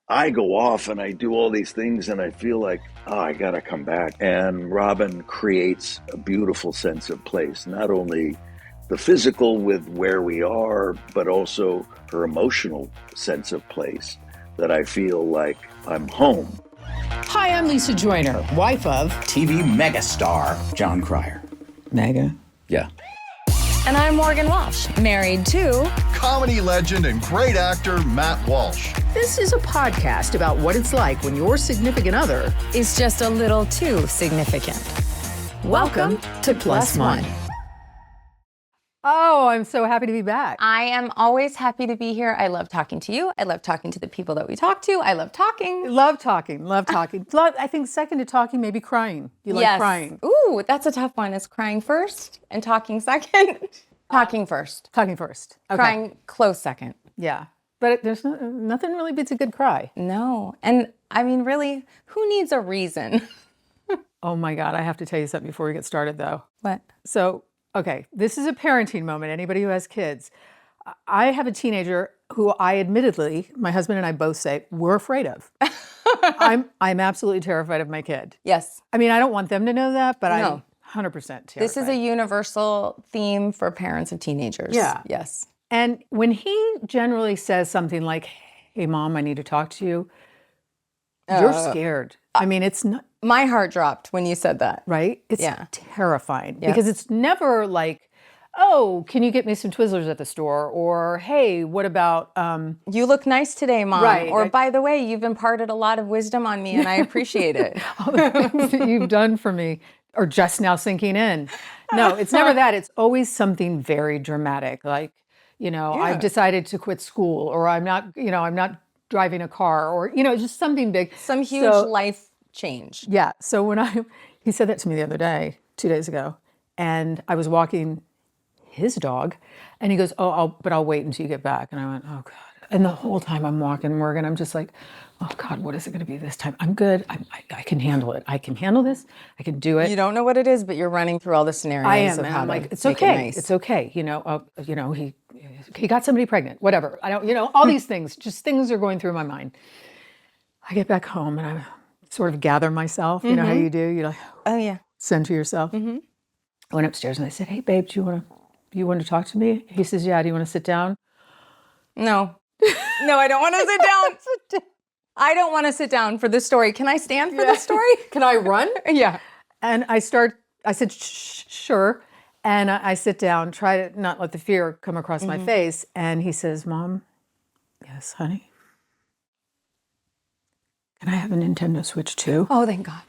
I go off and I do all these things and I feel like, oh, I got to come back. And Robin creates a beautiful sense of place, not only the physical with where we are, but also her emotional sense of place that I feel like I'm home. Hi, I'm Lisa Joyner, wife of TV megastar John Cryer. Mega. Yeah. And I'm Morgan Walsh, married to comedy legend and great actor Matt Walsh. This is a podcast about what it's like when your significant other is just a little too significant. Welcome to Plus One. Oh, I'm so happy to be back. I am always happy to be here. I love talking to you. I love talking to the people that we talk to. I love talking. Love talking. I think second to talking, maybe crying. You like crying? Ooh, that's a tough one. Is crying first and talking second? Talking first. Talking first. Okay. Crying close second. Yeah. But there's nothing really beats a good cry. No. And I mean, really, who needs a reason? Oh my God, I have to tell you something before we get started though. What? So, okay, this is a parenting moment. Anybody who has kids. I have a teenager who I admittedly, my husband and I both say, we're afraid of. I'm absolutely terrified of my kid. Yes. I mean, I don't want them to know that, but No. I'm 100% terrified. This is a universal theme for parents of teenagers. Yeah. Yes. And when he generally says something like, hey, Mom, I need to talk to you, you're scared. I mean, it's not. My heart dropped when you said that. Right? It's Yeah. terrifying Yep. because it's never like, oh, can you get me some Twizzlers at the store? Or, hey, what about... You look nice today, Mom. Right. Or, by the way, you've imparted a lot of wisdom on me and I appreciate it. all the things that you've done for me are just now sinking in. No, it's never that. It's always something very dramatic. Like, I've decided to quit school, or I'm not driving a car, or, just something big. Some huge life change. Yeah. So when he said that to me the other day, 2 days ago, and I was walking his dog, and he goes, oh, I'll wait until you get back. And I went, oh God. And the whole time I'm walking, Morgan, I'm just like, oh God, what is it going to be this time? I'm good. I can handle it. I can handle this. I can do it. You don't know what it is, but you're running through all the scenarios. I am. Of And how I'm to like, it's make okay. It nice. It's okay. He got somebody pregnant, whatever. I don't, all these things, just things are going through my mind. I get back home and I sort of gather myself. You know how you do? You're like, Oh, yeah. center yourself. I went upstairs and I said, hey, babe, do you want to talk to me? He says, yeah. Do you want to sit down? No. No, I don't want to sit down. I don't want to sit down for this story. Can I stand for this story? Can I run? Yeah. And I said, sure. And I sit down, try to not let the fear come across my face. And he says, Mom, yes, honey. Can I have a Nintendo Switch too? Oh, thank God.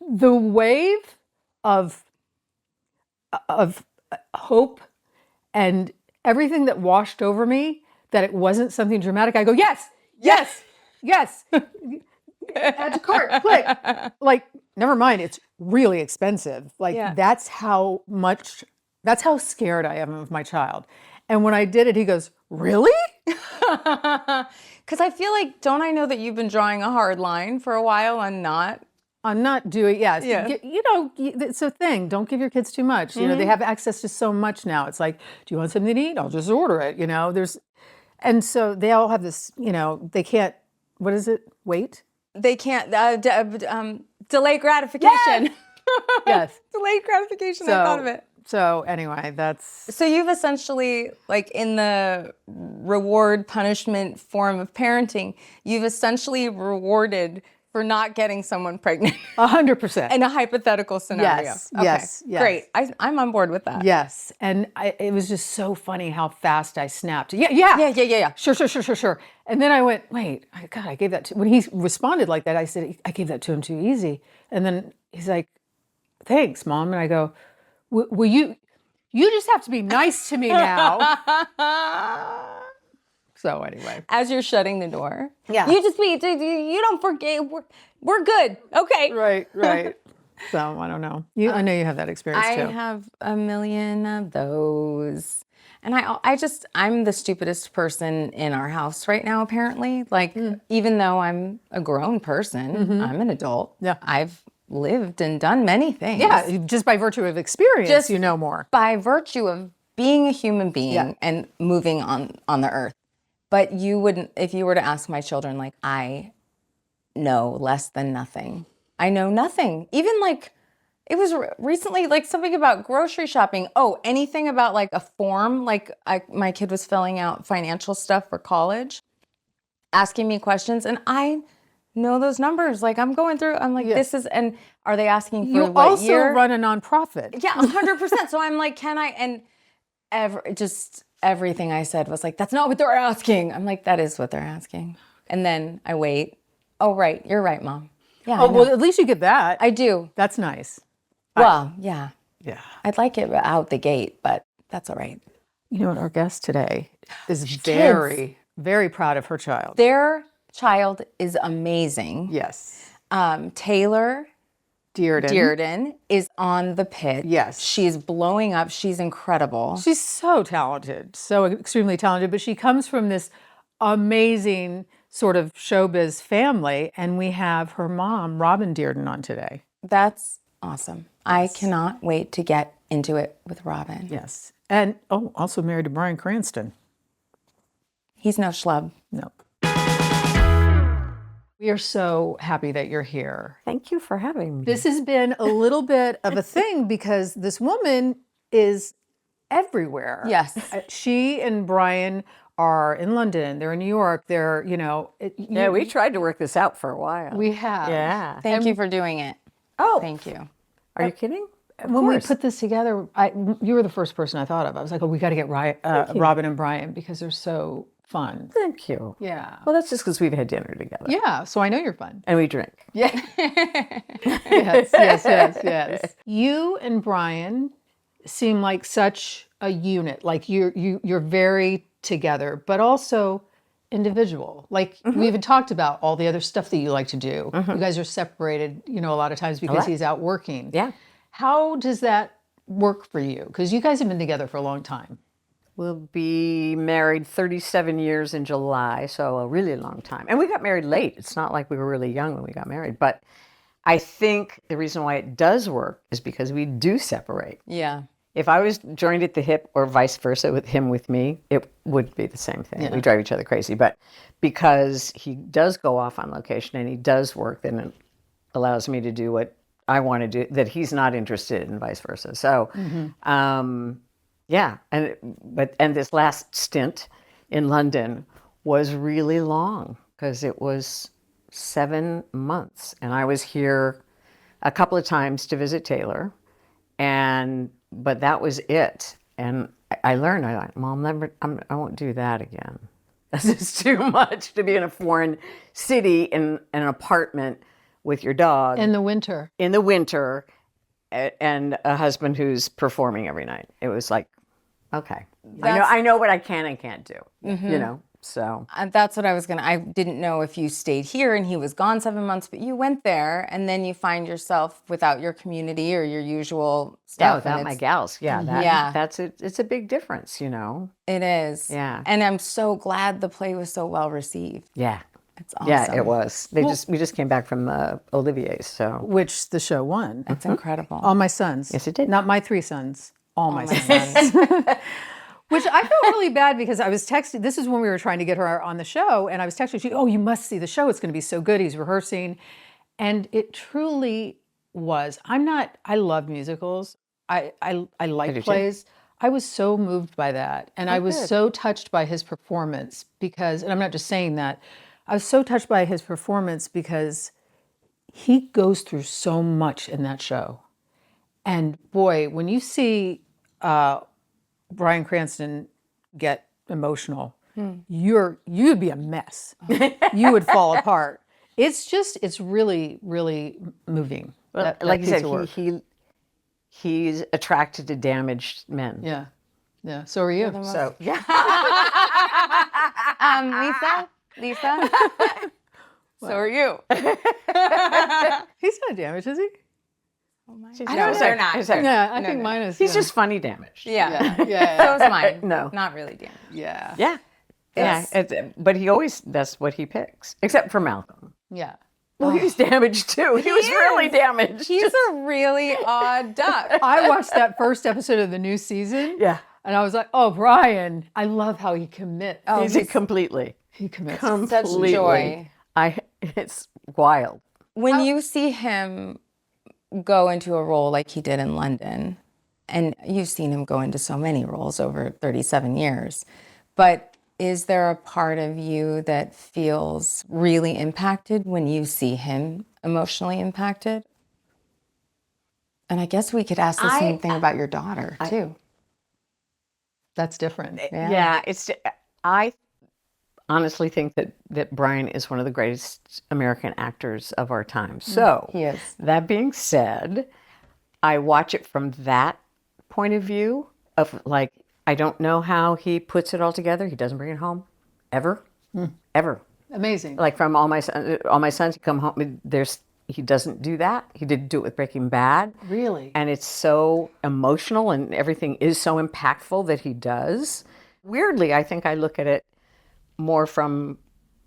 The wave of hope and everything that washed over me, that it wasn't something dramatic. I go, yes. Add to cart, click. Like, never mind, it's really expensive. Like, that's how scared I am of my child. And when I did it, he goes, really? Because I feel like, don't I know that you've been drawing a hard line for a while on not? I'm not doing, yes. Yeah. It's a thing. Don't give your kids too much. They have access to so much now. It's like, do you want something to eat? I'll just order it, And so they all have this, they can't, what is it? Wait? They can't, delay gratification. Yes. Delayed gratification, I thought of it. So anyway, that's... So you've essentially, like in the reward punishment form of parenting, you've essentially rewarded for not getting someone pregnant. 100%. In a hypothetical scenario. Yes, Okay. yes. Great. I'm on board with that. Yes. And it was just so funny how fast I snapped. Yeah. Sure. And then I went, wait, God, I gave that to... When he responded like that, I said, I gave that to him too easy. And then he's like, thanks, Mom. And I go, will you just have to be nice to me now. So anyway. As you're shutting the door. Yeah. You don't forget, we're good. Okay. Right. So I don't know. I know you have that experience too. I have a million of those. And I'm the stupidest person in our house right now, apparently. Like, even though I'm a grown person, I'm an adult. Yeah. I've lived and done many things. Yeah, just by virtue of experience, you know more. By virtue of being a human being and moving on the earth. But you wouldn't, if you were to ask my children, like, I know less than nothing. I know nothing. Even like, it was recently like something about grocery shopping. Oh, anything about like a form, like my kid was filling out financial stuff for college, asking me questions, and I know those numbers. Like I'm going through, I'm like, this is, and are they asking for You what also year? run a nonprofit. Yeah, 100%. So I'm like, can I, and just everything I said was like, that's not what they're asking. I'm like, that is what they're asking. And then I wait. Oh, right. You're right, Mom. Yeah. Oh, well, at least you get that. I do. That's nice. Well, yeah. Yeah. I'd like it out the gate, but that's all right. You know what? Our guest today is very, very proud of her child. Their child is amazing. Yes. Taylor Dearden. Dearden is on the Pitt. Yes. She's blowing up. She's incredible. She's so talented, so extremely talented, but she comes from this amazing sort of showbiz family, and we have her mom, Robin Dearden, on today. That's awesome. I cannot wait to get into it with Robin. Yes. And, also married to Bryan Cranston. He's no schlub. No. We are so happy that you're here. Thank you for having me. This has been a little bit of a thing because this woman is everywhere. Yes. She and Bryan are in London. They're in New York. They're, Yeah, we tried to work this out for a while. we have. Yeah. Thank you for doing it. Oh, Thank you. are you kidding? When we put this together, you were the first person I thought of. I was like, we got to get Robin and Bryan because they're so fun. Thank you. Yeah. Well, that's just because we've had dinner together. Yeah. So I know you're fun. And we drink. Yeah. yes. You and Bryan seem like such a unit. Like you're very together, but also individual. Like we even talked about all the other stuff that you like to do. You guys are separated, a lot of times because he's out working. Yeah. How does that work for you? Because you guys have been together for a long time. We'll be married 37 years in July, so a really long time. And we got married late. It's not like we were really young when we got married. But I think the reason why it does work is because we do separate. Yeah. If I was joined at the hip or vice versa with him with me, it would be the same thing. We drive each other crazy. But because he does go off on location and he does work, then it allows me to do what I want to do that he's not interested in, vice versa. So, yeah. And this last stint in London was really long because it was 7 months. And I was here a couple of times to visit Taylor. But that was it. And I learned, I thought, Mom, I won't do that again. This is too much to be in a foreign city in an apartment with your dog. In the winter. In the winter, and a husband who's performing every night. It was like, okay, I know what I can and can't do, so. That's what I didn't know if you stayed here and he was gone 7 months, but you went there and then you find yourself without your community or your usual stuff. Yeah, without my gals. That's it. It's a big difference, It is. Yeah. And I'm so glad the play was so well received. Yeah. It's awesome. Yeah, it was. We just came back from Olivier's, so. Which the show won. That's incredible. All my sons. Yes, it did. Not my 3 sons. All my sons. Which I felt really bad because I was texting. This is when we were trying to get her on the show, and I was texting. You must see the show. It's going to be so good. He's rehearsing, and it truly was. I love musicals. I like plays. I was so moved by that, and I was so touched by his performance because, and I'm not just saying that. I was so touched by his performance because he goes through so much in that show, and boy, when you see Bryan Cranston get emotional, you'd be a mess. You would fall apart. It's really, really moving. Well, like you said, he's attracted to damaged men. Yeah. So are you. So yeah. Lisa. So are you. He's not damaged, is he? I don't know. They're not. Yeah, I think mine is. He's just funny damaged. Yeah. Yeah. So is mine. No. Not really damaged. Yeah. Yeah. Yes. Yeah. But that's what he picks, except for Malcolm. Yeah. Well, he's damaged too. He was really damaged. He's a really odd duck. I watched that first episode of the new season. Yeah. And I was like, oh, Bryan, I love how he commits. Oh, Is it completely? He commits. such joy. It's wild. When you see him go into a role like he did in London, and you've seen him go into so many roles over 37 years, but is there a part of you that feels really impacted when you see him emotionally impacted? And I guess we could ask the same thing about your daughter, too. That's different. Yeah, I honestly think that Bryan is one of the greatest American actors of our time. So, He is. that being said, I watch it from that point of view of like, I don't know how he puts it all together. He doesn't bring it home, ever, ever. Amazing. Like from all my sons, come home. He doesn't do that. He didn't do it with Breaking Bad. Really? And it's so emotional, and everything is so impactful that he does. Weirdly, I think I look at it more from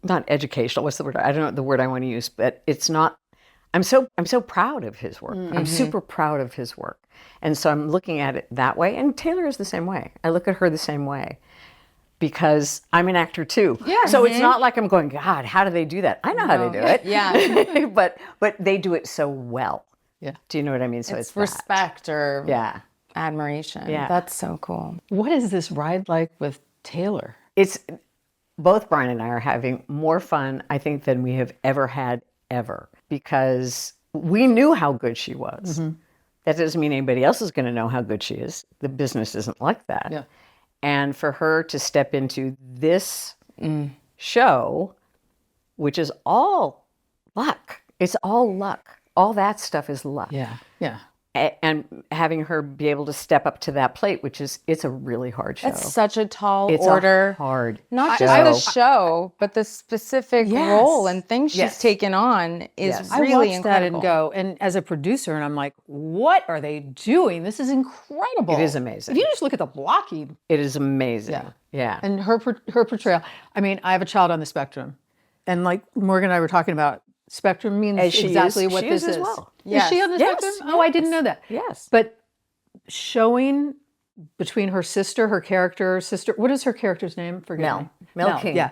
not educational. What's the word? I don't know the word I want to use, but it's not. I'm so proud of his work. I'm super proud of his work, and so I'm looking at it that way. And Taylor is the same way. I look at her the same way because I'm an actor too. Yeah. So it's not like I'm going, God, how do they do that? I know how to do it. Yeah. but they do it so well. Yeah. Do you know what I mean? So It's that. respect or Yeah. admiration. Yeah. That's so cool. What is this ride like with Taylor? It's both Bryan and I are having more fun, I think, than we have ever had ever, because we knew how good she was. That doesn't mean anybody else is going to know how good she is. The business isn't like that. Yeah. And for her to step into this show, which is all luck, it's all luck. All that stuff is luck. Yeah. Yeah. And having her be able to step up to that plate, it's a really hard show. It's such a tall It's order. a hard Not show. just the show, but the specific Yes. role and things she's Yes. taken on is Yes. I really watched incredible. that and go, and as a producer, and I'm like, what are they doing? This is incredible. It is amazing. If you just look at the blocking It is amazing. Yeah. and her portrayal. I mean, I have a child on the spectrum, and like Morgan and I were talking about, spectrum means As she exactly is- what she this is as is. well. Is she on the Yes, spectrum? Oh, I didn't know that. Yes. But showing between her sister, her character, sister, what is her character's name? Forget Mel. me. Mel King. Yeah.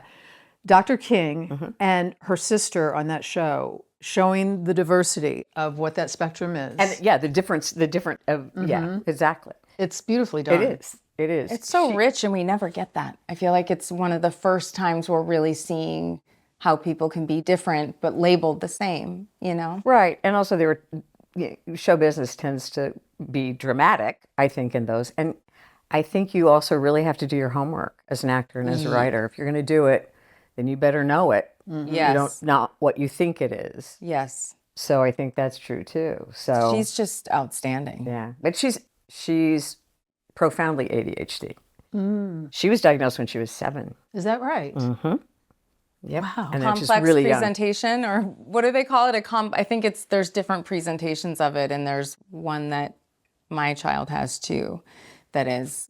Dr. King and her sister on that show, showing the diversity of what that spectrum is. And yeah, the different of, yeah, exactly. It's beautifully done. It is. It is. It's so rich and we never get that. I feel like it's one of the first times we're really seeing how people can be different but labeled the same, you know? Right. And also show business tends to be dramatic, I think, in those. And I think you also really have to do your homework as an actor and as a writer. If you're going to do it, then you better know it. Yes. You don't, not what you think it is. Yes. So I think that's true too. So She's just outstanding. yeah, but she's profoundly ADHD. She was diagnosed when she was 7. Is that right? Yep. Wow. And then she's Complex really young. presentation, or what do they call it? I think there's different presentations of it, and there's one that my child has too, that is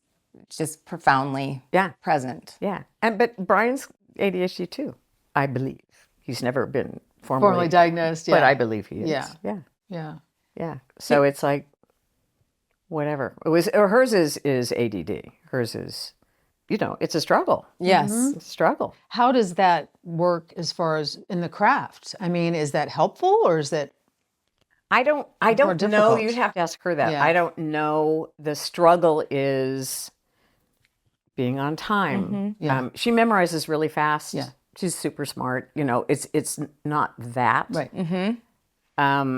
just profoundly present. Yeah, but Bryan's ADHD too, I believe. He's never been Formally diagnosed, yeah. but I believe he is. Yeah. Yeah, Yeah. So it's like whatever. Hers is ADD. Hers is, it's a struggle. Yes. It's a struggle. How does that work as far as in the craft? I mean, is that helpful or is that I don't know. difficult? You'd have to ask her that. Yeah. I don't know. The struggle is being on time. Yeah. She memorizes really fast. Yeah. She's super smart. It's not that. right?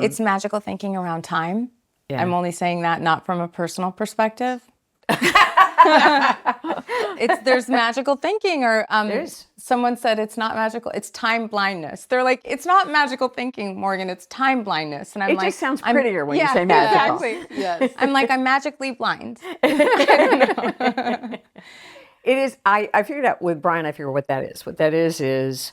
It's magical thinking around time. Yeah. I'm only saying that not from a personal perspective. There's magical thinking, or There's. someone said it's not magical, it's time blindness. They're like, it's not magical thinking, Morgan, it's time blindness. And I'm It like, just sounds prettier when you say magical. Exactly. Yes. I'm like, I'm magically blind. It is. I figured out with Bryan. I figured what that is. What that is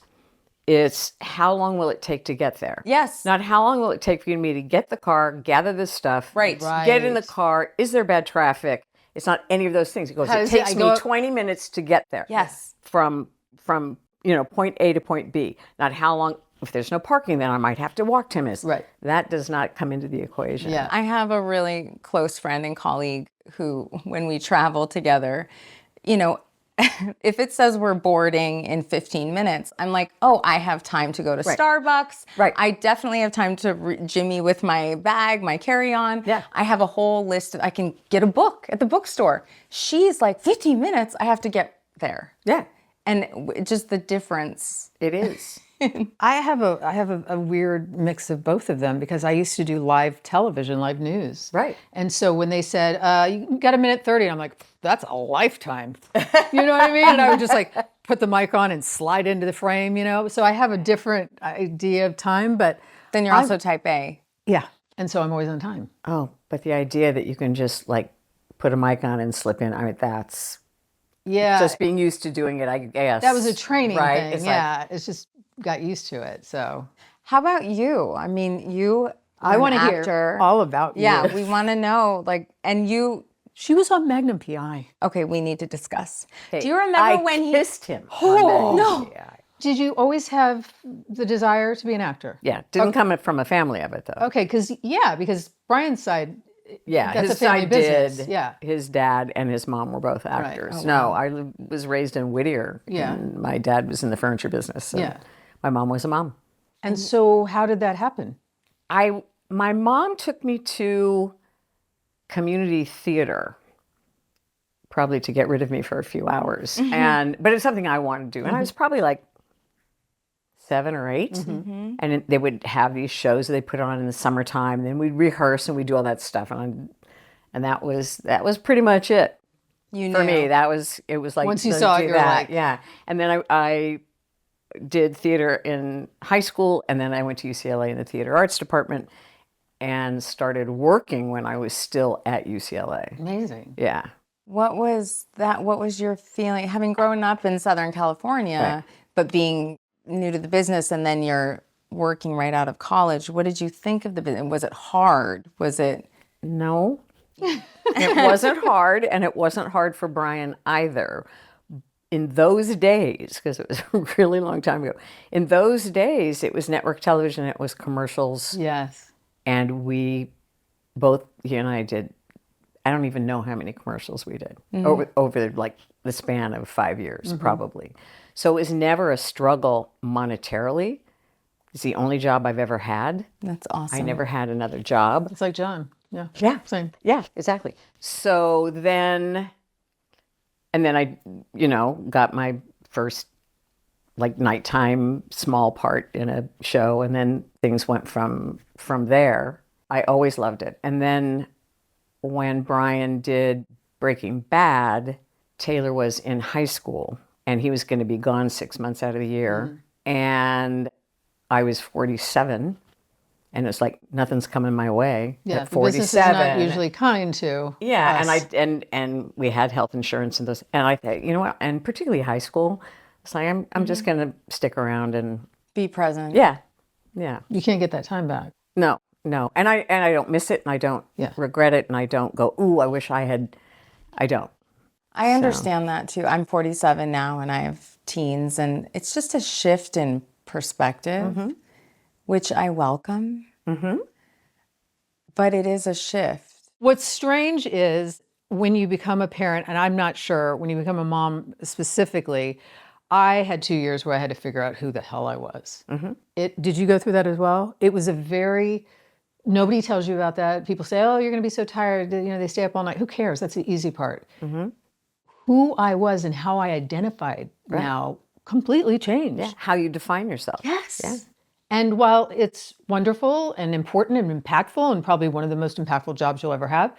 it's how long will it take to get there? Yes. Not how long will it take for you and me to get the car, gather the stuff, Right. get in the car. Is there bad traffic? It's not any of those things. It goes. How It does it- takes I me go- 20 minutes to get there. Yes. From point A to point B. Not how long if there's no parking, then I might have to walk 10 minutes. Right. That does not come into the equation. Yeah. I have a really close friend and colleague who, when we travel together, you know, if it says we're boarding in 15 minutes, I'm like, oh, I have time to go to Starbucks. Right. I definitely have time to jimmy with my bag, my carry-on. Yeah. I have a whole list. I can get a book at the bookstore. She's like, 15 minutes, I have to get there. Yeah. And just the difference. It is. I have a weird mix of both of them because I used to do live television, live news. Right. And so when they said, you got a minute 30, and I'm like, that's a lifetime. You know what I mean? And I would just like put the mic on and slide into the frame, you know? So I have a different idea of time, but Then you're also type A. yeah. And so I'm always on time. Oh, but the idea that you can just like put a mic on and slip in, I mean, that's Yeah. just being used to doing it, I guess. That was a training right? thing. It's Yeah. It's just got used to it. So How about you? I mean, you I want to an hear actor. all about you. Yeah, we want to know, like, and you, She was on Magnum PI. okay, we need to discuss. Hey, Do you remember I when he, kissed him? Oh, no. Did you always have the desire to be an actor? Yeah, didn't come from a family of it though. Okay, because Brian's side, Yeah, that's his a family side business. did. Yeah. His dad and his mom were both actors. Oh, No, I was raised in Whittier. Yeah. And my dad was in the furniture business. So Yeah. my mom was a mom. and so how did that happen? My mom took me to community theater, probably to get rid of me for a few hours. But it's something I wanted to do. And I was probably like 7 or 8. And they would have these shows that they put on in the summertime. And then we'd rehearse and we'd do all that stuff. And that was pretty much it. you For knew. me, it was like Once you let's saw it, do you were that. like- Yeah. And then I did theater in high school, and then I went to UCLA in the theater arts department and started working when I was still at UCLA. Amazing. Yeah. What was that? What was your feeling, having grown up in Southern California, but being new to the business, and then you're working right out of college? What did you think of the business? Was it hard? Was it? No, it wasn't hard, and it wasn't hard for Bryan either. In those days, because it was a really long time ago, in those days, it was network television, it was commercials. Yes. And we both, he and I did, I don't even know how many commercials we did over like the span of 5 years, probably. So it was never a struggle monetarily. It's the only job I've ever had. That's awesome. I never had another job. It's like John. Yeah. Yeah. Same. Yeah, exactly. So then, and then I, got my first like nighttime small part in a show, and then things went from there. I always loved it. And then when Bryan did Breaking Bad, Taylor was in high school and he was going to be gone 6 months out of the year. And I was 47 and it's like nothing's coming my way Yeah. at The business is 47. not usually kind to. Yeah, us. and we had health insurance and those, and I thought, you know what, and particularly high school, it's like I'm just going to stick around and Be present. yeah, You can't get that time back. no, and I don't miss it, and I don't regret it, and I don't go, ooh, I wish I had, I don't. I understand that too. I'm 47 now and I have teens, and it's just a shift in perspective, which I welcome. But it is a shift. What's strange is when you become a parent, and I'm not sure, when you become a mom specifically, I had 2 years where I had to figure out who the hell I was. Did you go through that as well? It was a very, nobody tells you about that. People say, oh, you're going to be so tired. They stay up all night. Who cares? That's the easy part. Who I was and how I identified now completely changed. Yeah, how you define yourself. Yes. Yeah. And while it's wonderful and important and impactful and probably one of the most impactful jobs you'll ever have,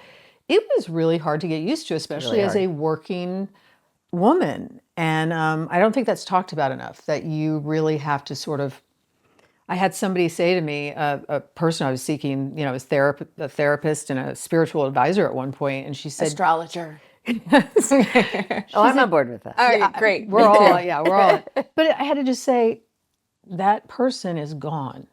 it was really hard to get used to, especially as a working woman. And I don't think that's talked about enough, that you really have to sort of, I had somebody say to me, a person I was seeking, a therapist and a spiritual advisor at one point, and she said, Astrologer. Oh, I'm on board with that. All right, great. we're all, but I had to just say, that person is gone.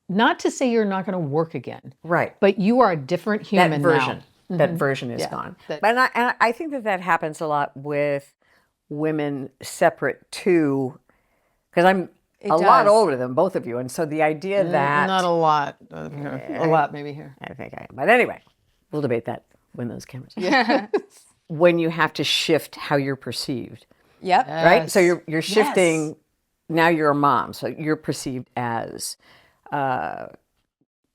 Not to say you're not going to work again, Right. but you are a different human That now. version is gone. That- But I think that happens a lot with women separate too, because a lot older than both of you. And so the idea that... Not a lot. A lot maybe here. I think I am. But anyway, we'll debate that when those cameras... Yeah. When you have to shift how you're perceived. Yep. Right? So you're shifting... Now you're a mom, so you're perceived as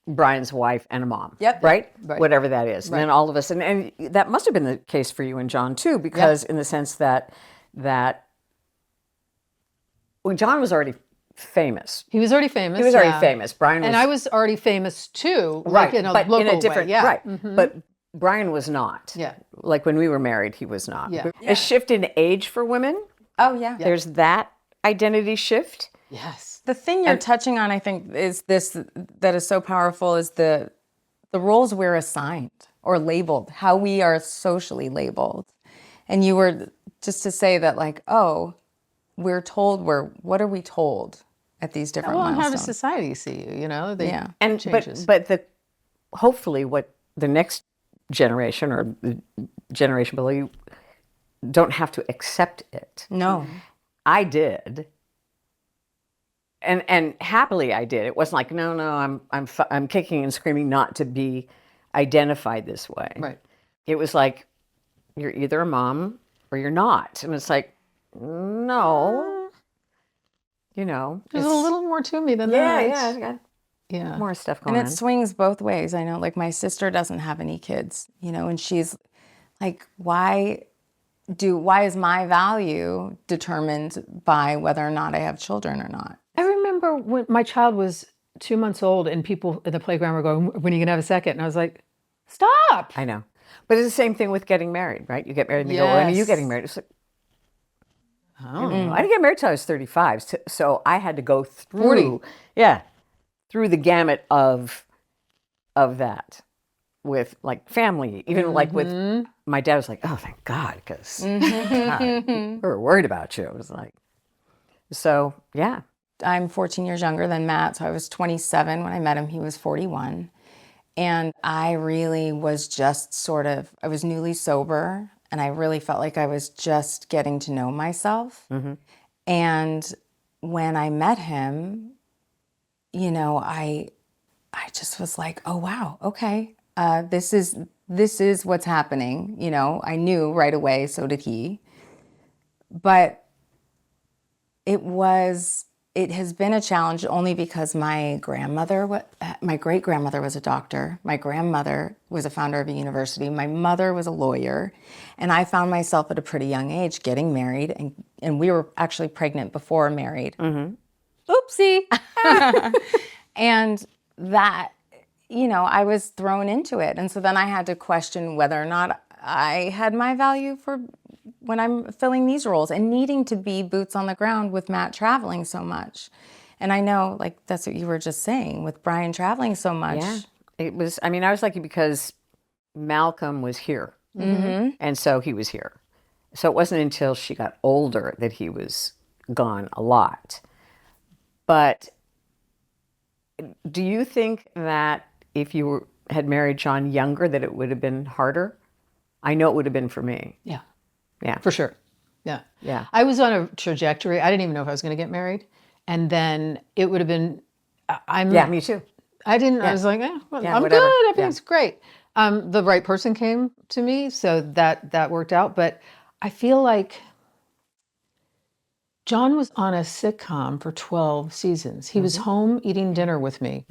Brian's wife and a mom. Yep. Right? Right. Whatever that is. Right. And then all of us... And that must have been the case for you and John, too, because in the sense that well, John was already famous. He was already famous. He was already famous. Brian was... And I was already famous too, right, like in a but local in a different way. Yeah. Right. But Brian was not. Yeah. Like when we were married, he was not. Yeah. A shift in age for women. Oh, yeah. There's that identity shift. Yes. The thing you're touching on, I think, is this that is so powerful is the roles we're assigned or labeled, how we are socially labeled. And you were just to say that, like, oh, we're told what are we told at these different Well, and how milestones? does society see you? You know, they And changes. but hopefully what the next generation or the generation below you don't have to accept it. No. I did. And happily I did. It wasn't like, no, I'm kicking and screaming not to be identified this way. Right. It was like, you're either a mom or you're not. And it's like, no. You know. There's a little more to me than Yeah, that. yeah. I got Yeah. more stuff going And on. it swings both ways. I know, like, my sister doesn't have any kids, you know, and she's like, why is my value determined by whether or not I have children or not? I remember when my child was 2 months old and people in the playground were going, when are you going to have a second? And I was like, stop. I know. But it's the same thing with getting married, right? You get married and they go, when are you getting married? It's like, I didn't get married till I was 35. So I had to go through 40. Yeah. Through the gamut of that with like family, even like with my dad was like, oh, thank God, because we were worried about you. It was like, so yeah. I'm 14 years younger than Matt, so I was 27 when I met him. He was 41. And I really was just I was newly sober, and I really felt like I was just getting to know myself. And when I met him, you know, I just was like, oh, wow, okay, this is what's happening. You know, I knew right away, so did he. But it has been a challenge only because my great-grandmother was a doctor. My grandmother was a founder of a university. My mother was a lawyer. And I found myself at a pretty young age getting married. And we were actually pregnant before married. Oopsie. And that, you know, I was thrown into it. And so then I had to question whether or not I had my value for when I'm filling these roles and needing to be boots on the ground with Matt traveling so much. And I know, like, that's what you were just saying with Brian traveling so much. Yeah. It was, I mean, I was lucky because Malcolm was here. And so he was here. So it wasn't until she got older that he was gone a lot. But do you think that if you had married John younger, that it would have been harder? I know it would have been for me. Yeah. Yeah. For sure. Yeah. Yeah. I was on a trajectory. I didn't even know if I was going to get married. And then it would have been, Yeah, me too. I didn't, I was like, well, Yeah, I'm whatever. good. Everything's great. The right person came to me, so that worked out. But I feel like John was on a sitcom for 12 seasons. He was home eating dinner with me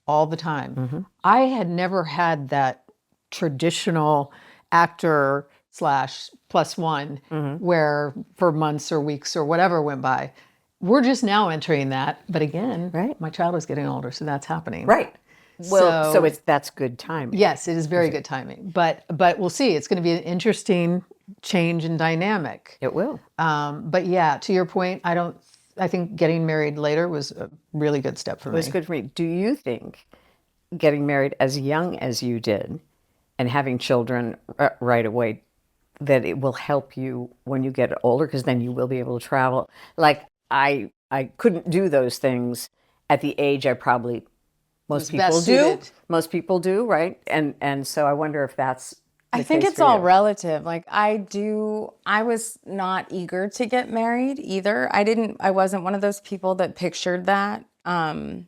all the time. I had never had that traditional actor / +1 where for months or weeks or whatever went by. We're just now entering that. But again, Right. my child is getting older, so that's happening. Right. Well, So- that's good timing. Yes, it is very good timing. But we'll see. It's going to be an interesting change in dynamic. It will. But yeah, to your point, I think getting married later was a really good step for It me. was good for me. Do you think getting married as young as you did and having children right away, that it will help you when you get older? Because then you will be able to travel. Like I couldn't do those things at the age I probably most best people do. suited. Most people do, right? And so I wonder if that's I think case it's for all you? relative. Like I was not eager to get married either. I wasn't one of those people that pictured that. And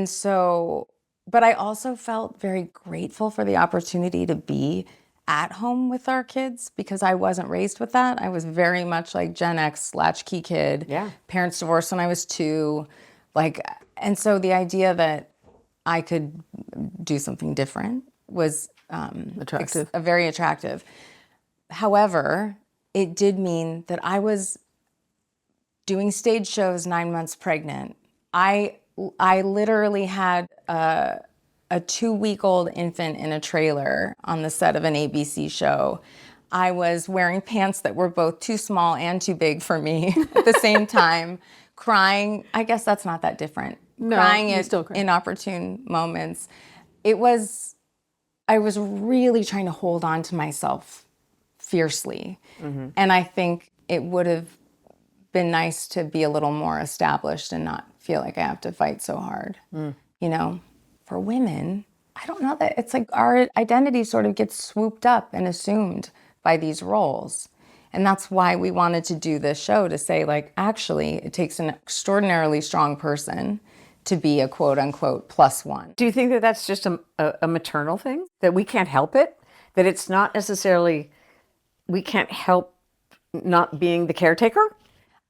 so, but I also felt very grateful for the opportunity to be at home with our kids because I wasn't raised with that. I was very much like Gen X latchkey kid. Yeah. Parents divorced when I was 2. And so the idea that I could do something different was Attractive. very attractive. However, it did mean that I was doing stage shows 9 months pregnant. I literally had a 2-week-old infant in a trailer on the set of an ABC show. I was wearing pants that were both too small and too big for me at the same time, crying. I guess that's not that different. No, Crying you at still cry. inopportune moments. I was really trying to hold on to myself fiercely. And I think it would have been nice to be a little more established and not feel like I have to fight so hard. You know, for women, I don't know that it's like our identity sort of gets swooped up and assumed by these roles. And that's why we wanted to do this show to say, like, actually, it takes an extraordinarily strong person to be a quote unquote +1. Do you think that that's just a maternal thing? That we can't help it? That it's not necessarily, we can't help not being the caretaker?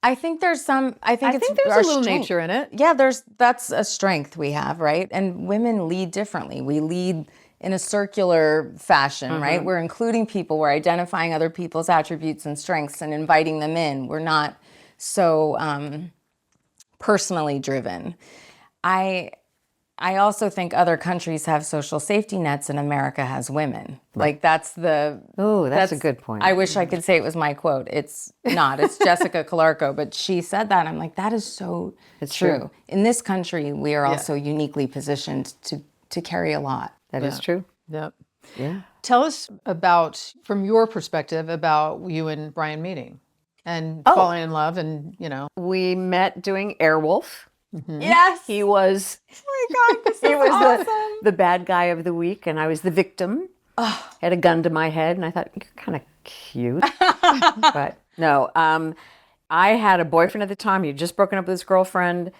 I think there's some, I think there's our a little strength. nature in it. Yeah, that's a strength we have, right? And women lead differently. We lead in a circular fashion, right? We're including people, we're identifying other people's attributes and strengths and inviting them in. We're not so personally driven. I also think other countries have social safety nets and America has women. Like that's the... Oh, that's a good point. I wish I could say it was my quote. It's not. It's Jessica Calarco, but she said that. I'm like, that is so true. In this country, we are also uniquely positioned to carry a lot. That is true. Yep. Yeah. Tell us about, from your perspective, about you and Bryan meeting and falling in love and, you know. We met doing Airwolf. Yes. He was, Oh my God, this he is was awesome. the bad guy of the week, and I was the victim. Had a gun to my head, and I thought, you're kind of cute. But no, I had a boyfriend at the time. He'd just broken up with his girlfriend.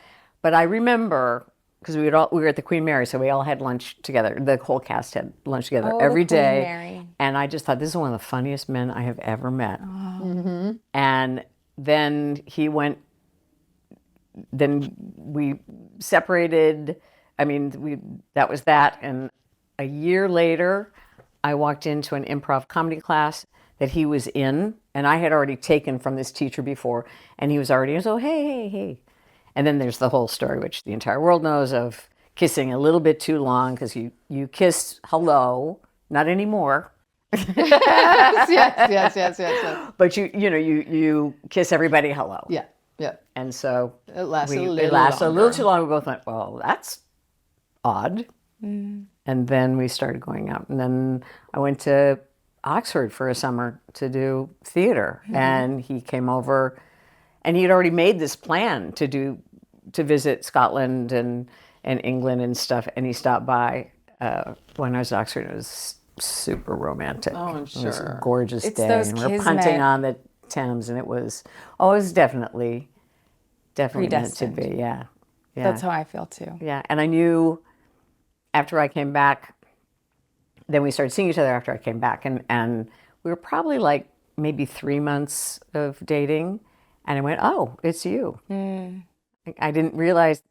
But I remember, because we were at the Queen Mary, so we all had lunch together. The whole cast had lunch together every the Queen day. Mary. And I just thought, this is one of the funniest men I have ever met. And then he went, then we separated. I mean, that was that. And a year later, I walked into an improv comedy class that he was in, and I had already taken from this teacher before, and he was already, so hey. And then there's the whole story, which the entire world knows, of kissing a little bit too long, because you kiss hello, not anymore. yes. But you kiss everybody hello. Yeah. And so It lasted it lasted a little too long. We both went, well, that's odd. And then we started going out. And then I went to Oxford for a summer to do theater. And he came over, and he had already made this plan to visit Scotland and England and stuff. And he stopped by when I was at Oxford. It was super romantic. Oh, I'm It was a sure. gorgeous It's day. those And we were kismet. punting on the Thames, and it was definitely meant to Predestined. be. Yeah. That's how I feel too. Yeah, and I knew after I came back, then we started seeing each other after I came back, and we were probably like maybe 3 months of dating, and I went, oh, it's you. I didn't realize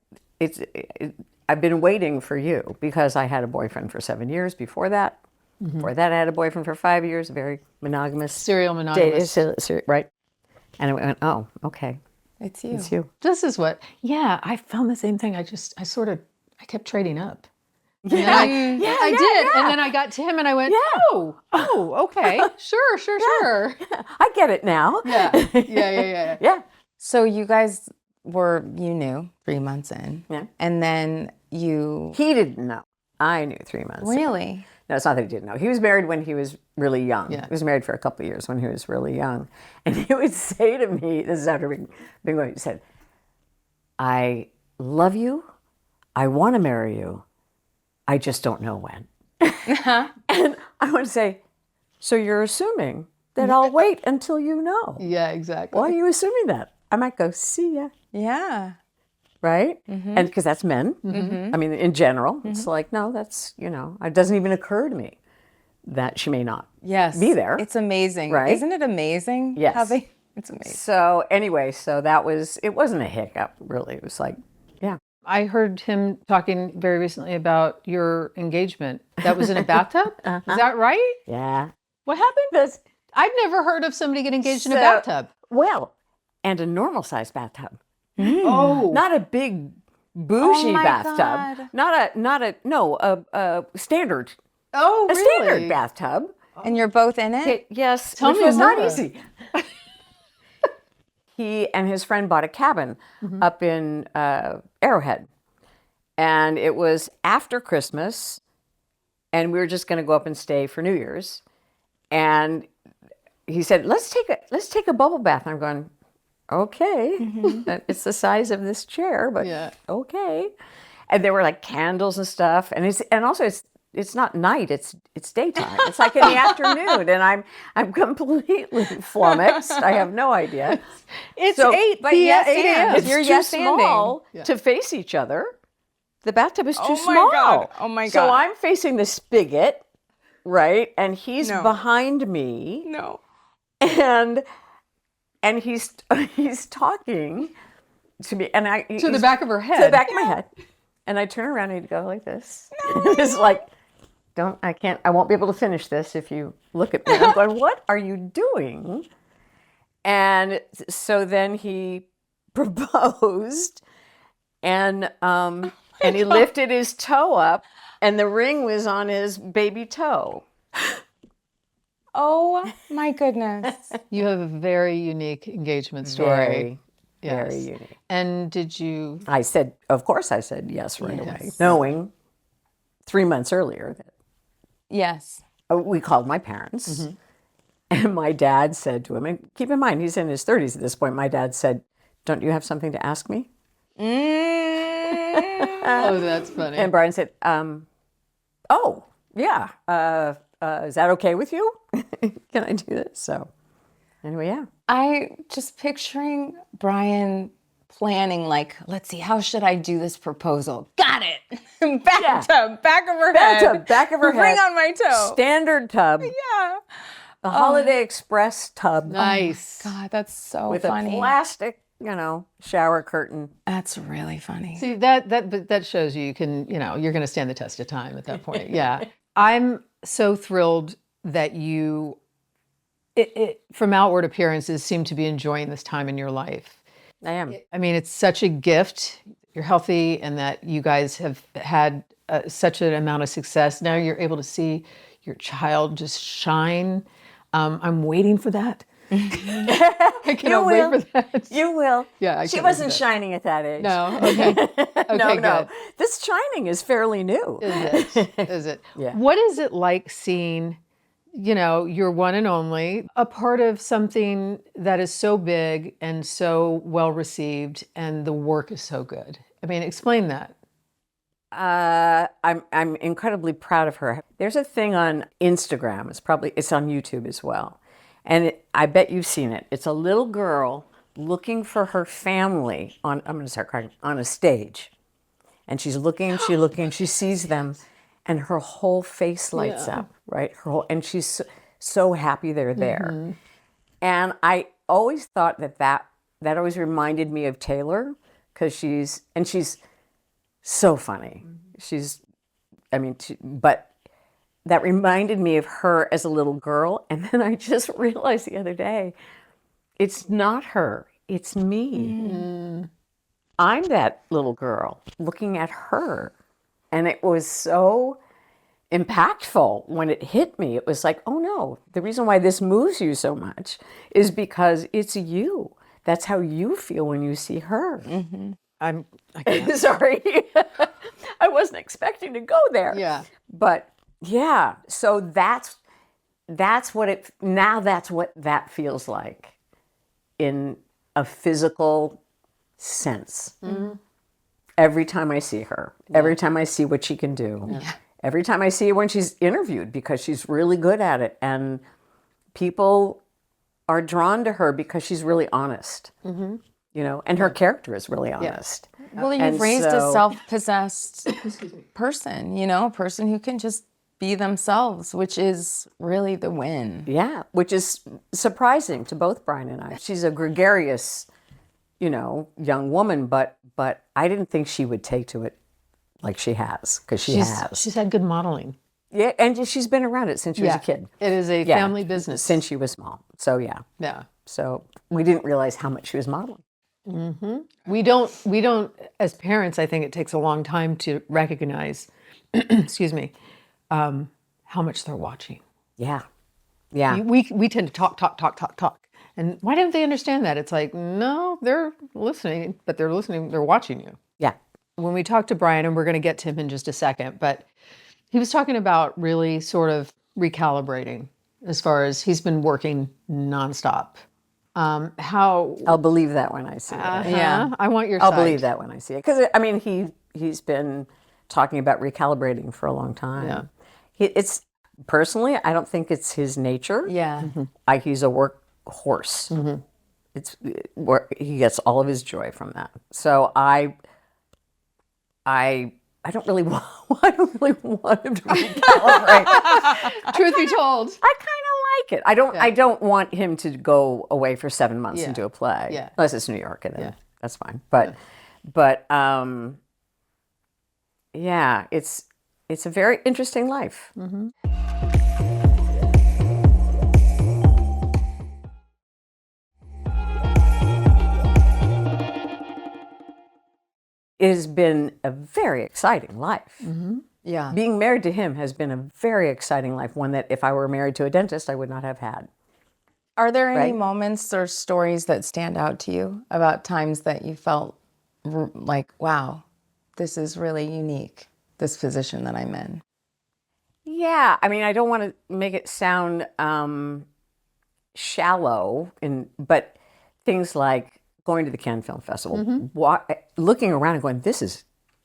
I've been waiting for you, because I had a boyfriend for 7 years before that. Before that, I had a boyfriend for 5 years, very monogamous. Serial monogamous. Right. And I went, oh, okay, It's you. it's you. This is what, I found the same thing. I kept trading up. I did. And then I got to him and I went, oh, okay. Sure. I get it now. Yeah. Yeah. So you guys you knew 3 months in. Yeah. And then you... He didn't know. I knew 3 months. Really? No, it's not that he didn't know. He was married when he was really young. Yeah. He was married for a couple of years when he was really young. And he would say to me, this is after being married, he said, I love you. I want to marry you. I just don't know when. And I want to say, So you're assuming that I'll wait until you know. Yeah, exactly. Why are you assuming that? I might go, see ya. Yeah. Right? And because that's men. I mean, in general, it's like, no, that's, it doesn't even occur to me that she may not be there. It's amazing. Right? Isn't it amazing? Yes. How it's amazing. So anyway, it wasn't a hiccup, really. It was like, yeah. I heard him talking very recently about your engagement. That was in a bathtub? Is that right? Yeah. What happened? I've never heard of somebody get engaged in a bathtub. Well, and a normal sized bathtub. Oh. Not a big bougie my bathtub. God. A standard. Oh, A really? standard bathtub. And you're both in it? Yes. Tell which me was not more. easy. He and his friend bought a cabin up in Arrowhead. And it was after Christmas. And we were just going to go up and stay for New Year's. And he said, let's take a bubble bath. And I'm going, okay. It's the size of this chair, but okay. And there were like candles and stuff. And it's not night, it's daytime. It's like in the afternoon, and I'm completely flummoxed. I have no idea. It's So- 8 but p.m. yes, 8 a.m. It's You're too yes standing. small to face each other. The bathtub is too Oh my small. God. Oh my So God. I'm facing the spigot, right? And he's No. behind me, No. and he's talking to me, and To the back of her head. to the back of my head, and I turn around and he'd go like this. It's like, I won't be able to finish this if you look at me. I'm going, what are you doing? And so then he proposed, and he lifted his toe up, and the ring was on his baby toe. Oh my goodness. You have a very unique engagement story. Very Yes. unique. And did you? Of course I said yes right away, knowing 3 months earlier that Yes. we called my parents. And my dad said to him, and keep in mind, he's in his 30s at this point. My dad said, don't you have something to ask me? Oh, that's funny. And Bryan said, oh, yeah. Is that okay with you? Can I do this? So anyway, yeah. I just picturing Bryan planning, like, let's see, how should I do this proposal? Got it. Bathtub, back of her head. Bathtub, back of her head. Ring on my toe. Standard tub. Yeah. The Holiday Express tub. Nice. God, that's so With funny. a plastic, shower curtain. That's really funny. See, that shows you can, you're going to stand the test of time at that point. Yeah. I'm so thrilled that you, from outward appearances, seem to be enjoying this time in your life. I am. I mean, it's such a gift. You're healthy, and that you guys have had such an amount of success. Now you're able to see your child just shine. I'm waiting for that. I cannot wait for that. You will. Yeah, I she can't wait wasn't for that. shining at that age. No. Okay. Okay. no, good. no. This shining is fairly new. Is it? Is it? Yeah. What is it like seeing, your one and only, a part of something that is so big and so well received, and the work is so good? I mean, explain that. I'm incredibly proud of her. There's a thing on Instagram. It's on YouTube as well, and I bet you've seen it. It's a little girl looking for her family I'm going to start crying, on a stage, and she's looking, she sees them, and her whole face lights up, right? And she's so happy they're there. And I always thought that always reminded me of Taylor, because she's so funny. But that reminded me of her as a little girl. And then I just realized the other day, it's not her, it's me. I'm that little girl looking at her. And it was so impactful when it hit me. It was like, oh no, the reason why this moves you so much is because it's you. That's how you feel when you see her. I can't. Sorry. I wasn't expecting to go there. Yeah. But yeah, so that's what that feels like in a physical sense. Every time I see her, every time I see what she can do, every time I see her when she's interviewed, because she's really good at it. And people are drawn to her because she's really honest. And her character is really honest. Well, you've And raised a so- self-possessed person, a person who can just be themselves, which is really the win. Yeah, which is surprising to both Bryan and I. She's a gregarious, young woman, but I didn't think she would take to it like she has, because has. She's had good modeling. Yeah, and she's been around it since she was a kid. It is a family business. Since she was small. So yeah. Yeah. So we didn't realize how much she was modeling. We don't, as parents, I think it takes a long time to recognize, excuse me, how much they're watching. Yeah. Yeah. We tend to talk. And why don't they understand that? It's like, no, they're listening, but they're watching you. Yeah. When we talked to Bryan, and we're going to get to him in just a second, but he was talking about really sort of recalibrating as far as he's been working nonstop. How I'll believe that when I see it. yeah, I want your I'll side. believe that when I see it. Because, I mean, he's been talking about recalibrating for a long time. Yeah. It's personally, I don't think it's his nature. Yeah. He's a work horse. It's where he gets all of his joy from that. So I don't really want, I don't really want him to recalibrate. Truth be told. I kind of like it. I don't want him to go away for 7 months and do a play. Yeah. Unless it's New York, and then that's fine. But yeah, it's a very interesting life. It has been a very exciting life. Yeah. Being married to him has been a very exciting life, one that if I were married to a dentist, I would not have had. Are there any Right. moments or stories that stand out to you about times that you felt like, wow, this is really unique, this position that I'm in? Yeah, I mean, I don't want to make it sound shallow, but things like going to the Cannes Film Festival, looking around and going, this is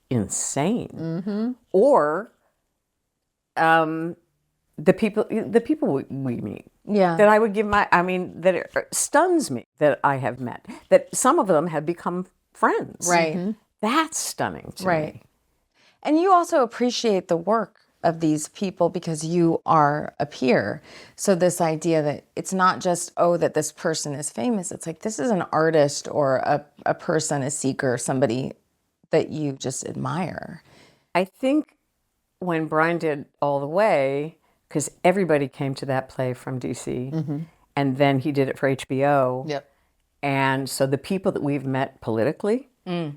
insane. Or the people we meet. Yeah. That I would give that it stuns me that I have met. That some of them have become friends. Right. That's stunning to Right. me. And you also appreciate the work of these people because you are a peer. So this idea that it's not just, that this person is famous. It's like, this is an artist or a person, a seeker, somebody that you just admire. I think when Bryan did All the Way, because everybody came to that play from DC, and then he did it for HBO. Yep. And so the people that we've met politically who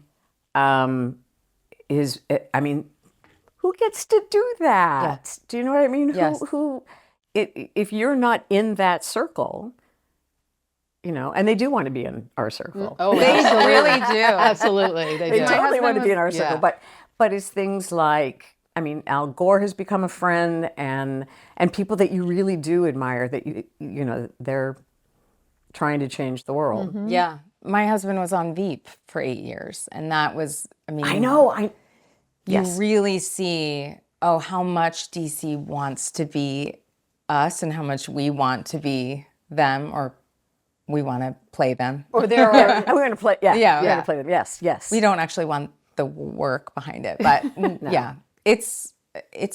gets to do that? Yeah. Do you know what I mean? Yes. If you're not in that circle, and they do want to be in our circle. Oh, They really do. absolutely. They They do. totally want to husband be in our was- circle, yeah. but it's things like, Al Gore has become a friend, and people that you really do admire, that they're trying to change the world. Yeah. My husband was on Veep for 8 years. And that was, I know. you really see, how much DC wants to be us and how much we want to be them, or we want to play them. Or there are We're going to play. Yeah, Yeah. we're going to play them. Yes. We don't actually want the work behind it, but yeah, it's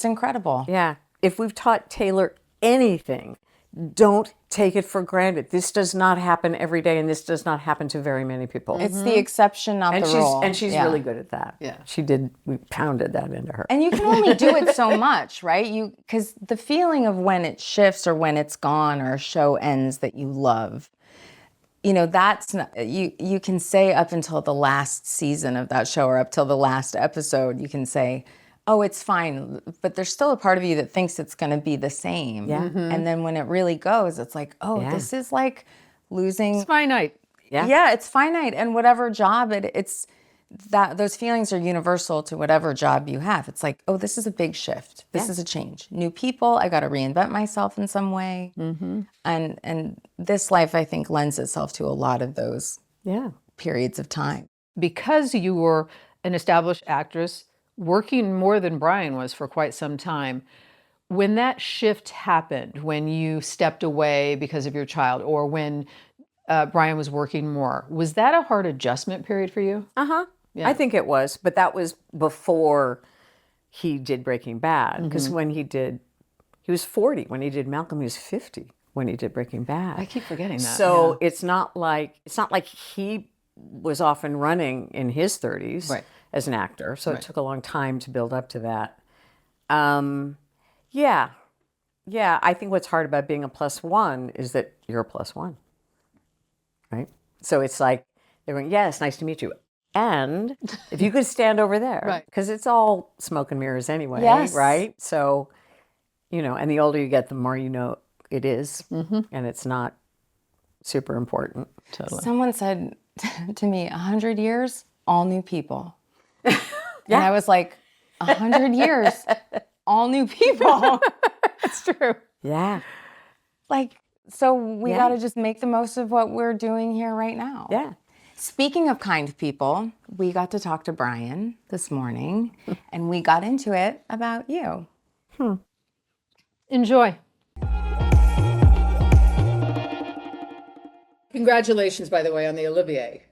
incredible. Yeah. If we've taught Taylor anything, don't take it for granted. This does not happen every day, and this does not happen to very many people. It's the exception, not and the she's rule. and she's Yeah. really good at that. Yeah. We pounded that into her. And you can only do it so much, right? Because the feeling of when it shifts or when it's gone or a show ends that you love, that's not, you can say up until the last season of that show or up till the last episode, you can say, oh, it's fine. But there's still a part of you that thinks it's going to be the same. Yeah. And then when it really goes, it's like, this is like losing. It's finite. Yeah, it's finite. And whatever job it's that those feelings are universal to whatever job you have. It's like, this is a big shift. This is a change. New people, I got to reinvent myself in some way. And this life, I think, lends itself to a lot of those periods of time. Because you were an established actress, working more than Bryan was for quite some time, When that shift happened, when you stepped away because of your child, or when Bryan was working more, was that a hard adjustment period for you? Uh-huh. Yeah. I think it was, but that was before he did Breaking Bad. Because when he was 40 when he did Malcolm. He was 50 when he did Breaking Bad. I keep forgetting that. So it's not like he was off and running in his 30s Right. as an actor. So Right. it took a long time to build up to that. Yeah. I think what's hard about being a +1 is that you're a +1, right? So it's like they're going, yes, nice to meet you. And if you could stand over there, Right. because it's all smoke and mirrors anyway, Yes. right? So, and the older you get, the more you know it is, and it's not super important. Totally. Someone said to me, 100 years, all new people. And I was like, 100 years, all new people. That's true. Yeah. So we got to just make the most of what we're doing here right now. Yeah. Speaking of kind people, we got to talk to Bryan this morning, and we got into it about you. Enjoy. Congratulations, by the way, on the Olivier.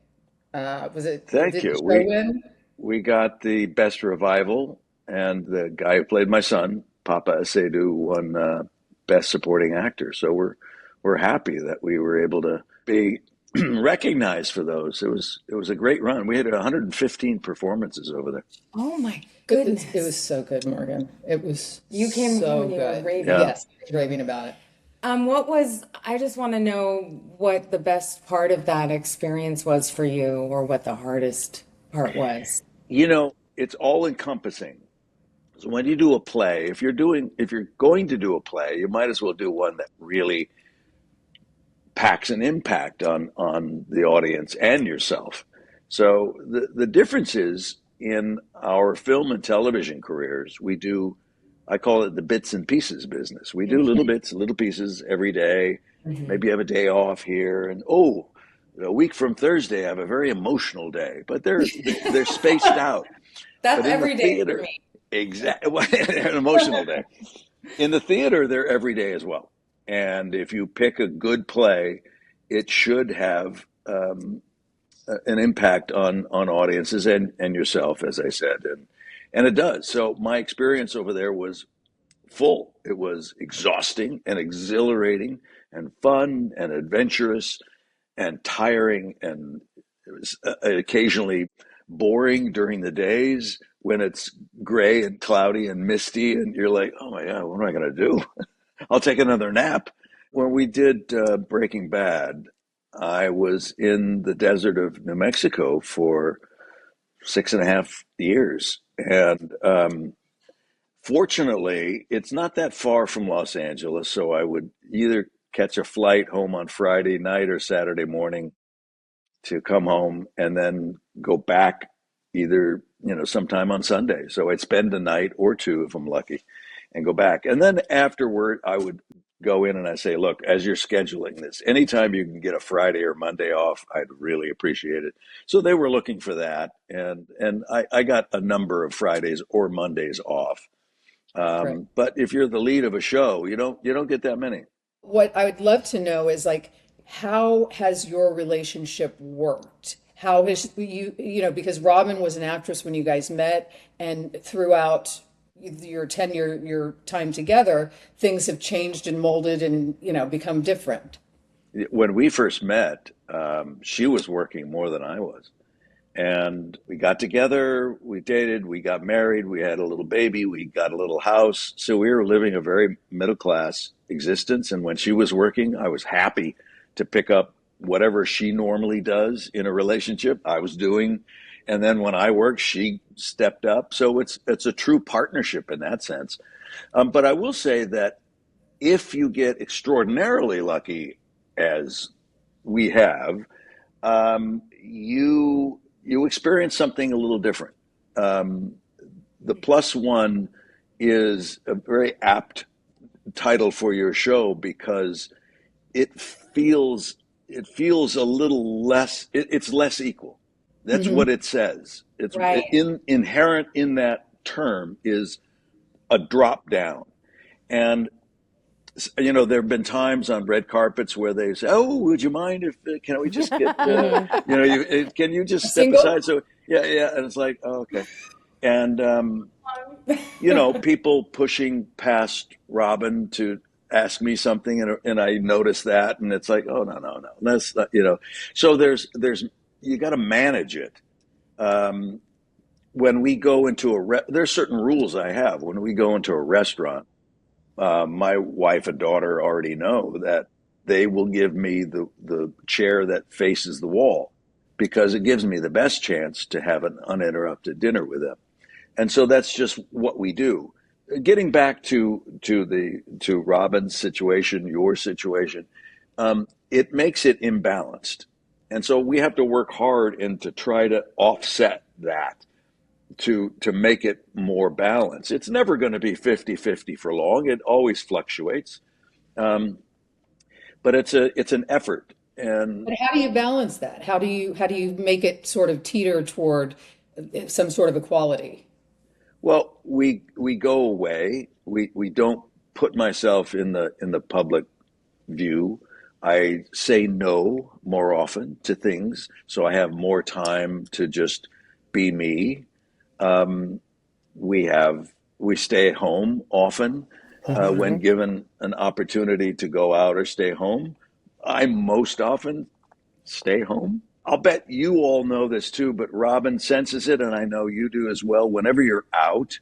Thank did you. the show win? We got the best revival, and the guy who played my son, Papa Asedu, won best supporting actor. So we're happy that we were able to be recognized for those. It was a great run. We had 115 performances over there. Oh my goodness. It was so good, Morgan. It was You came so home and you were good. raving. Yeah. Yes, raving about it. I just want to know what the best part of that experience was for you, or what the hardest part was. It's all encompassing. So when you do a play, if you're going to do a play, you might as well do one that really packs an impact on the audience and yourself. So the difference is, in our film and television careers, I call it the bits and pieces business. We do little bits, little pieces every day. Maybe you have a day off here, and a week from Thursday I have a very emotional day, but they're spaced out. That's But in every the day theater, for me. exactly, an emotional day. In the theater, they're every day as well. And if you pick a good play, it should have an impact on audiences and yourself, as I said, and it does. So my experience over there was full. It was exhausting and exhilarating and fun and adventurous and tiring, and it was occasionally boring during the days when it's gray and cloudy and misty, and you're like, oh my God, what am I going to do? I'll take another nap. When we did Breaking Bad, I was in the desert of New Mexico for 6.5 years. And fortunately, it's not that far from Los Angeles. So I would either catch a flight home on Friday night or Saturday morning to come home, and then go back either, sometime on Sunday. So I'd spend a night or two if I'm lucky and go back. And then afterward, I would go in and I say, look, as you're scheduling this, anytime you can get a Friday or Monday off, I'd really appreciate it. So they were looking for that. And I got a number of Fridays or Mondays off. But if you're the lead of a show, you don't get that many. What I would love to know is, like, how has your relationship worked? How has because Robin was an actress when you guys met, and throughout your tenure, your time together, things have changed and molded and, become different. When we first met, she was working more than I was. And we got together, we dated, we got married, we had a little baby, we got a little house. So we were living a very middle class existence. And when she was working, I was happy to pick up whatever she normally does in a relationship, I was doing. And then when I worked, she stepped up. So it's a true partnership in that sense. But I will say that if you get extraordinarily lucky, as we have, you experience something a little different. The +1 is a very apt title for your show, because it feels a little less. It's less equal. That's what it says. It's Right. inherent in that term is a drop down. And there have been times on red carpets where they say, "Oh, would you mind if can we just get can you just step aside?" So yeah, and it's like, oh, okay, and people pushing past Robin to ask me something, and I notice that, and it's like, oh no, that's not, So there's you got to manage it. When we go into there's certain rules I have when we go into a restaurant. My wife and daughter already know that they will give me the chair that faces the wall because it gives me the best chance to have an uninterrupted dinner with them. And so that's just what we do. Getting back to Robin's situation, your situation, it makes it imbalanced. And so we have to work hard and to try to offset that to make it more balanced. It's never going to be 50-50 for long. It always fluctuates. But it's an effort. And But how do you balance that? How do you make it sort of teeter toward some sort of equality? well, we go away. We don't put myself in the public view. I say no more often to things, so I have more time to just be me. Um, we stay at home often when given an opportunity to go out or stay home. I most often stay home. I'll bet you all know this too, but Robin senses it, and I know you do as well. Whenever you're out,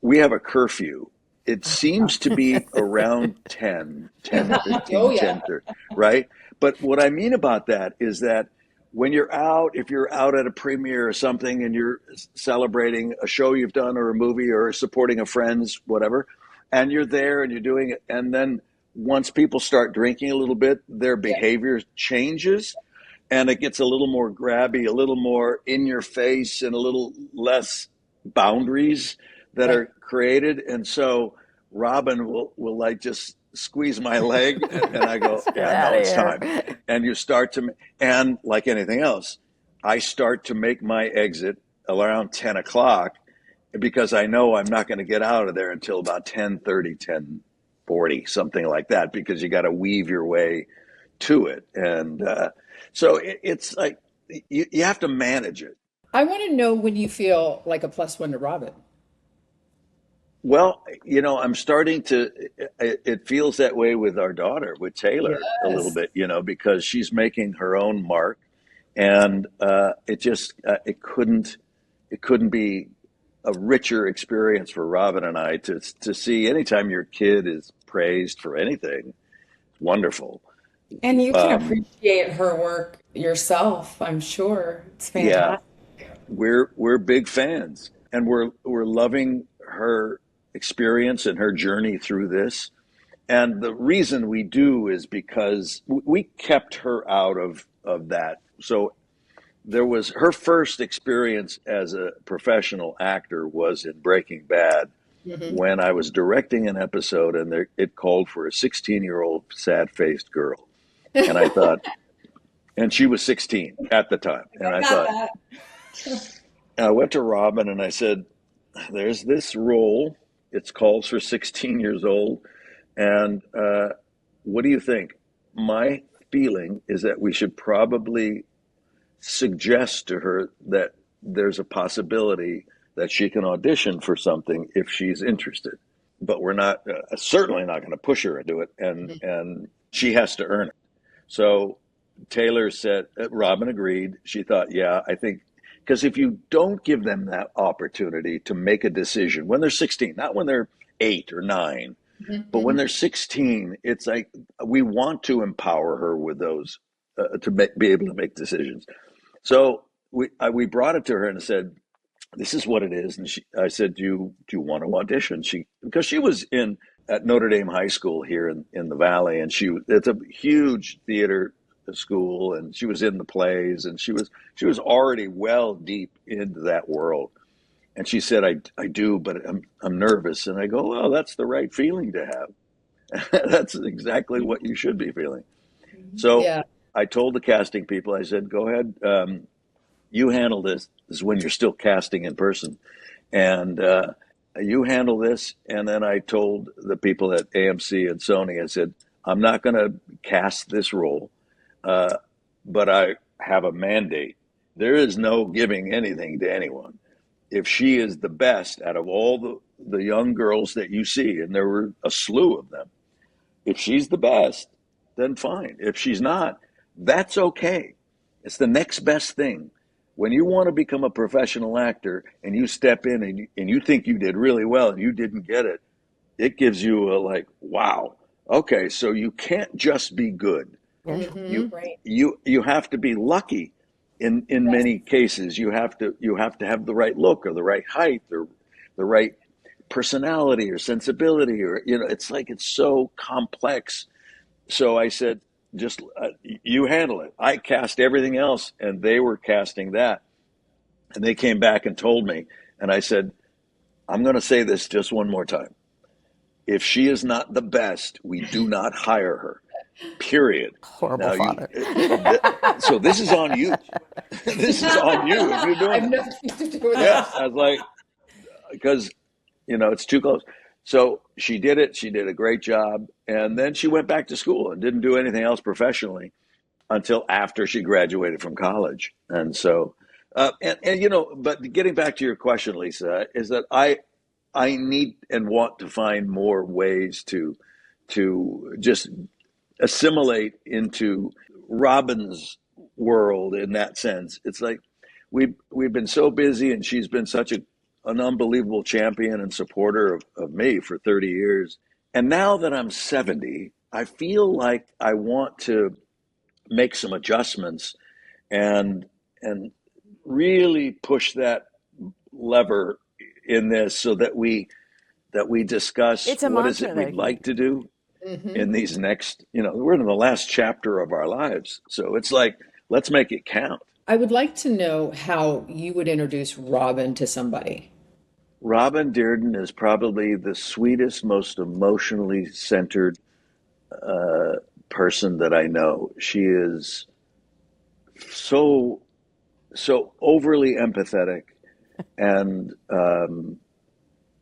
we have a curfew. It seems to be around 10:15, Oh yeah. 10:30, right? But what I mean about that is that when you're out, if you're out at a premiere or something and you're celebrating a show you've done or a movie or supporting a friend's, whatever, and you're there and you're doing it, and then once people start drinking a little bit, their behavior changes and it gets a little more grabby, a little more in your face, and a little less boundaries that are created. And so Robin will like just squeeze my leg, and I go, yeah, no, it's time. And you start to, and like anything else, I start to make my exit around 10 o'clock because I know I'm not going to get out of there until about 10:30, 10:40, something like that, because you got to weave your way to it. And so it's like you have to manage it. I want to know when you feel like a plus one to Robin. Well, I'm starting to, it feels that way with our daughter, with Taylor, a little Yes. bit, because she's making her own mark. And it couldn't be a richer experience for Robin and I to see anytime your kid is praised for anything, it's wonderful. And you can Um, appreciate her work yourself, I'm sure. It's yeah, fantastic. we're big fans, and we're loving her experience and her journey through this. And the reason we do is because we kept her out of that. So there was her first experience as a professional actor was in Breaking Bad Hmm. when I was directing an episode, and it called for a 16-year-old sad-faced girl. And I thought, and she was 16 at the time. And I thought, I went to Robin and I said, there's this role. It calls for 16 years old. And what do you think? My feeling is that we should probably suggest to her that there's a possibility that she can audition for something if she's interested. But we're not certainly not going to push her into it, and she has to earn it. So Taylor said, Robin agreed. She thought, yeah, I think, because if you don't give them that opportunity to make a decision when they're 16, not when they're 8 or 9, but when they're 16, it's like we want to empower her with those be able to make decisions. So we brought it to her and said, "This is what it is." And I said, "Do you want to audition?" Because she was in at Notre Dame High School here in the Valley, and it's a huge theater school, and she was in the plays, and she was already well deep into that world. And she said, "I do, but I'm nervous." And I go, "Well, that's the right feeling to have. That's exactly what you should be feeling." So Yeah. I told the casting people, I said, "Go ahead, you handle this. This is when you're still casting in person." And you handle this. And then I told the people at AMC and Sony, I said, I'm not going to cast this role, but I have a mandate. There is no giving anything to anyone. If she is the best out of all the young girls that you see, and there were a slew of them, if she's the best, then fine. If she's not, that's okay. It's the next best thing. When you want to become a professional actor and you step in and you think you did really well and you didn't get it, it gives you a like, wow, okay, so you can't just be good. You have to be lucky in many cases. You have to have the right look or the right height or the right personality or sensibility, or it's like it's so complex. So I said, just you handle it. I cast everything else and they were casting that. And they came back and told me, and I said, I'm going to say this just one more time. If she is not the best, we do not hire her. Period. Horrible Now, father. So this is on you. This is on you if you're doing I have it. nothing to do with Yeah, I was like, because it's too close. So she did it. She did a great job, and then she went back to school and didn't do anything else professionally until after she graduated from college. And so, but getting back to your question, Lisa, is that I need and want to find more ways to just assimilate into Robin's world in that sense. It's like we've been so busy, and she's been such an unbelievable champion and supporter of me for 30 years. And now that I'm 70, I feel like I want to make some adjustments and really push that lever in this so that we discuss It's a what is it mantra we'd like to do in these next, we're in the last chapter of our lives. So it's like, let's make it count. I would like to know how you would introduce Robin to somebody. Robin Dearden is probably the sweetest, most emotionally centered person that I know. She is so overly empathetic and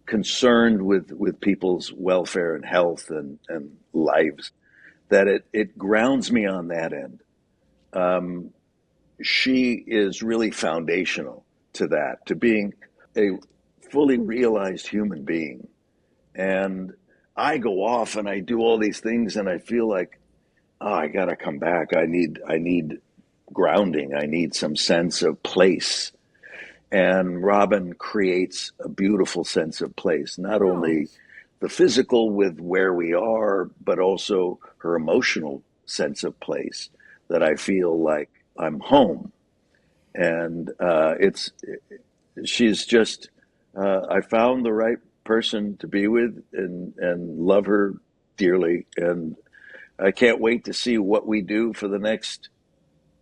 concerned with people's welfare and health and lives that it grounds me on that end. She is really foundational to that, to being a fully realized human being. And I go off and I do all these things and I feel like, oh, I got to come back. I need grounding. I need some sense of place. And Robin creates a beautiful sense of place, not only the physical with where we are, but also her emotional sense of place, that I feel like I'm home. And she's just, I found the right person to be with and love her dearly. And I can't wait to see what we do for the next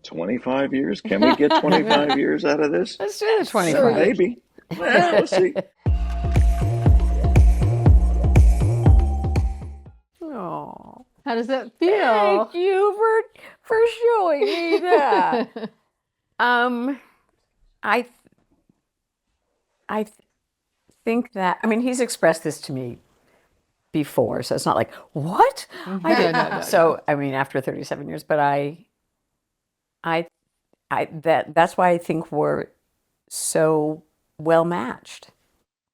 25 years. Can we get 25 years out of this? Let's do it 25. Maybe. Well, we'll see. Oh, How does that feel? thank you for showing me that. I think that, he's expressed this to me before, so it's not like, what? I did. No. So, after 37 years, but that's why I think we're so well matched.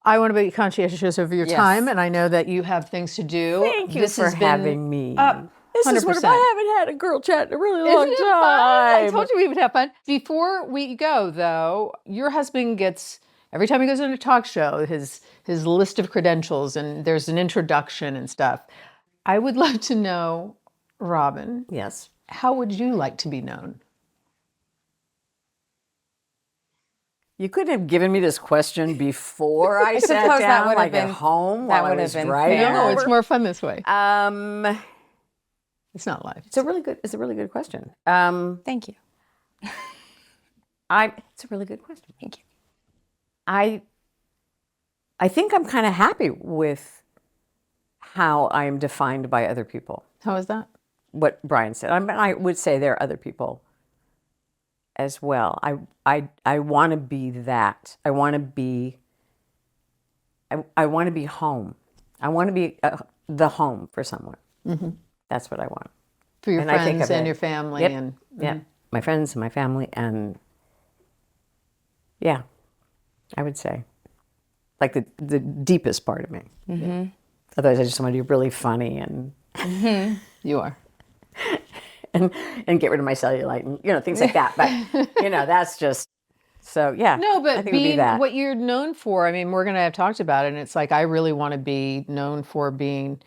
I want to be conscientious of your Yes. time, and I know that you have things to do. Thank you for having me. This is what 100%. I haven't had a girl chat in a really long Isn't it time. fun? I told you we would have fun. Before we go, though, your husband gets, every time he goes on a talk show, his list of credentials, and there's an introduction and stuff. I would love to know, Robin, Yes. how would you like to be known? You could have given me this question before I sat suppose that down, would have like been- at home that while I would have was been driving. fair. No, it's over. more fun this way. It's not live. It's a really good question. Thank you. It's a really good question. Thank you. I think I'm kind of happy with how I am defined by other people. How is that? What Bryan said. I would say there are other people as well. I want to be that. I want to be I want to be home. I want to be the home for someone. That's what I want. For your And I think friends of and it. your family. Yep. And Yeah, my friends and my family, and yeah, I would say like the deepest part of me. Otherwise, I just want to be really funny and you are. and get rid of my cellulite and things like that. But that's just so yeah. No, I but think it would be being that. what you're known for, I mean, Morgan and I have talked about it, and it's like I really want to be known for being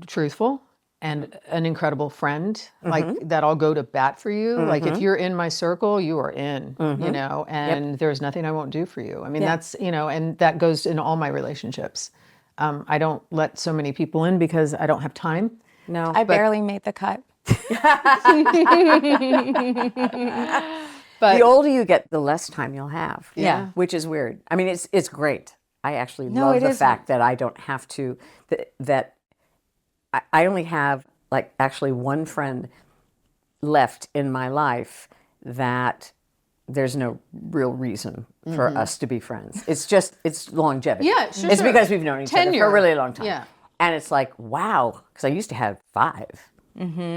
truthful and an incredible friend, like that I'll go to bat for you. Like if you're in my circle, you are in, and there's nothing I won't do for you. I mean, that's, and that goes in all my relationships. I don't let so many people in because I don't have time. No, I barely made the cut. But the older you get, the less time you'll have. Yeah. Which is weird. I mean, it's great. I actually No, love it the is. fact that I don't have to, that I only have like actually one friend left in my life that there's no real reason for us to be friends. It's longevity. Yeah, sure, It's sure. because we've known each other for Tenure. a really long time. Yeah. And it's like, wow, because I used to have 5,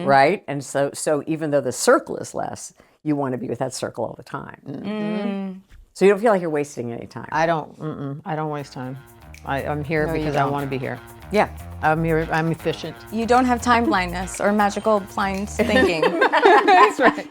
right? And so even though the circle is less, you want to be with that circle all the time. So you don't feel like you're wasting any time. I don't waste time. I'm here No, you because I don't. want to be here. Yeah. I'm here. I'm efficient. You don't have time blindness or magical blind thinking. That's right.